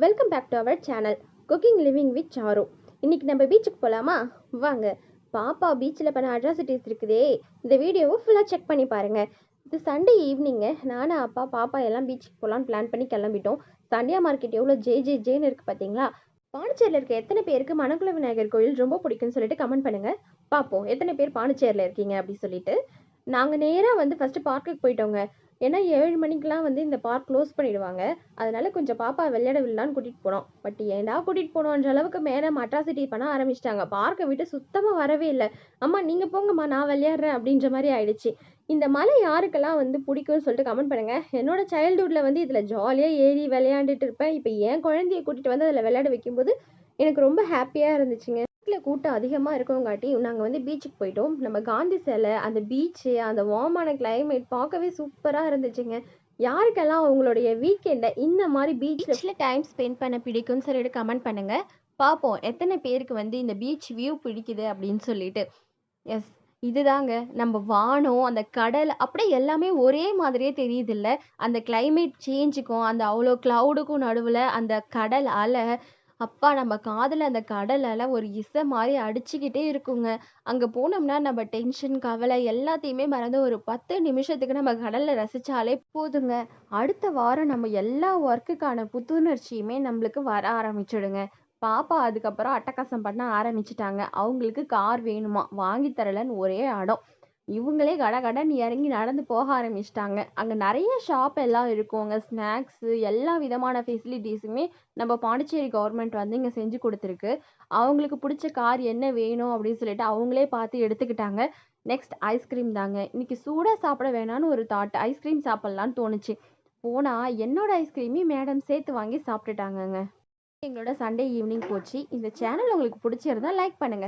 Welcome back to our channel cooking living with Charu. இன்னைக்கு நம்ம பீச்சுக்கு போகலாமா? வாங்க. பாப்பா பீச்சில் பண்ண அட்ராசிட்டிஸ் இருக்குதே, இந்த வீடியோவை ஃபுல்லாக செக் பண்ணி பாருங்க. இது சண்டே ஈவினிங்கு. நானும் அப்பா பாப்பா எல்லாம் பீச்சுக்கு போகலான்னு பிளான் பண்ணி கிளம்பிட்டோம். சண்டியா மார்க்கெட் எவ்வளோ ஜேன்னு இருக்குது பார்த்தீங்களா? பாண்டிச்சேரியில் இருக்க எத்தனை பேருக்கு மணக்குள விநாயகர் கோயில் ரொம்ப பிடிக்கும்னு சொல்லிட்டு கமெண்ட் பண்ணுங்க பார்ப்போம். எத்தனை பேர் பாண்டிச்சேரியில் இருக்கீங்க அப்படின்னு சொல்லிட்டு. நாங்கள் நேராக வந்து ஃபஸ்ட்டு பார்க்குக்கு போயிட்டோங்க. ஏன்னா 7 மணிக்கெலாம் வந்து இந்த பார்க் க்ளோஸ் பண்ணிடுவாங்க. அதனால கொஞ்சம் பாப்பா விளையாட விடலான்னு கூட்டிகிட்டு போனோம். பட் ஏன்டா கூட்டிகிட்டு போனோன்ற அளவுக்கு மேடம் அட்ராசிட்டி பண்ண ஆரம்பிச்சிட்டாங்க. பார்க்கை விட்டு சுத்தமாக வரவே இல்லை. அம்மா நீங்கள் போங்கம்மா, நான் விளையாடுறேன் அப்படின்ற மாதிரி ஆயிடுச்சு. இந்த மலை யாருக்கெல்லாம் வந்து பிடிக்கும்னு சொல்லிட்டு கமெண்ட் பண்ணுங்க. என்னோட சைல்டுஹுட்டில் வந்து இதில் ஜாலியாக ஏறி விளையாண்டுட்டு இருப்பேன். இப்போ என் குழந்தைய கூட்டிகிட்டு வந்து அதில் விளையாட வைக்கும்போது எனக்கு ரொம்ப ஹாப்பியாக இருந்துச்சுங்க. வீட்டில் கூட்டம் அதிகமாக இருக்கவங்காட்டி நாங்கள் வந்து பீச்சுக்கு போயிட்டோம். நம்ம காந்தி சிலை, அந்த பீச்சு, அந்த வார்மான கிளைமேட் பார்க்கவே சூப்பராக இருந்துச்சுங்க. யாருக்கெல்லாம் உங்களுடைய வீக்கெண்டை இந்த மாதிரி பீச்சில் டைம் ஸ்பெண்ட் பண்ண பிடிக்கும்னு சொல்லிட்டு கமெண்ட் பண்ணுங்க பார்ப்போம். எத்தனை பேருக்கு வந்து இந்த பீச் வியூ பிடிக்குது அப்படின்னு சொல்லிட்டு. எஸ், இதுதாங்க நம்ம வானம், அந்த கடல் அப்படியே எல்லாமே ஒரே மாதிரியே தெரியுது இல்லை? அந்த கிளைமேட் சேஞ்சுக்கும் அந்த அவ்வளோ க்ளவுடுக்கும் நடுவில் அந்த கடல் அலை, அப்பா நம்ம காதில் அந்த கடல் அலை ஒரு இசை மாதிரி அடிச்சுக்கிட்டே இருக்குங்க. அங்கே போனோம்னா நம்ம டென்ஷன் கவலை எல்லாத்தையுமே மறந்து ஒரு 10 நிமிஷத்துக்கு நம்ம கடலில் ரசித்தாலே போதுங்க. அடுத்த வாரம் நம்ம எல்லா ஒர்க்குக்கான புத்துணர்ச்சியுமே நம்மளுக்கு வர ஆரம்பிச்சிடுங்க. பாப்பா அதுக்கப்புறம் அட்டகாசம் பண்ண ஆரம்பிச்சிட்டாங்க. அவங்களுக்கு கார் வேணுமா, வாங்கி தரலன்னு ஒரே அடம். இவங்களே கடகடன்னு இறங்கி நடந்து போக ஆரம்பிச்சிட்டாங்க. அங்கே நிறைய ஷாப் எல்லாம் இருக்குங்க. ஸ்நாக்ஸு எல்லா விதமான ஃபெசிலிட்டிஸுமே நம்ம பாண்டிச்சேரி கவர்மெண்ட் வந்து இங்கே செஞ்சு கொடுத்துருக்கு. அவங்களுக்கு பிடிச்ச கார் என்ன வேணும் அப்படின்னு சொல்லிட்டு அவங்களே பார்த்து எடுத்துக்கிட்டாங்க. நெக்ஸ்ட் ஐஸ்கிரீம் தாங்க. இன்னைக்கு சூடாக சாப்பிட வேணான்னு ஒரு தாட், ஐஸ்கிரீம் சாப்பிட்லான்னு தோணுச்சு. போனால் என்னோட ஐஸ்கிரீமையும் மேடம் சேர்த்து வாங்கி சாப்பிட்டுட்டாங்கங்க. எங்களோட சண்டே ஈவினிங் போச்சு. இந்த சேனல் உங்களுக்கு பிடிச்சிருந்தா லைக் பண்ணுங்க.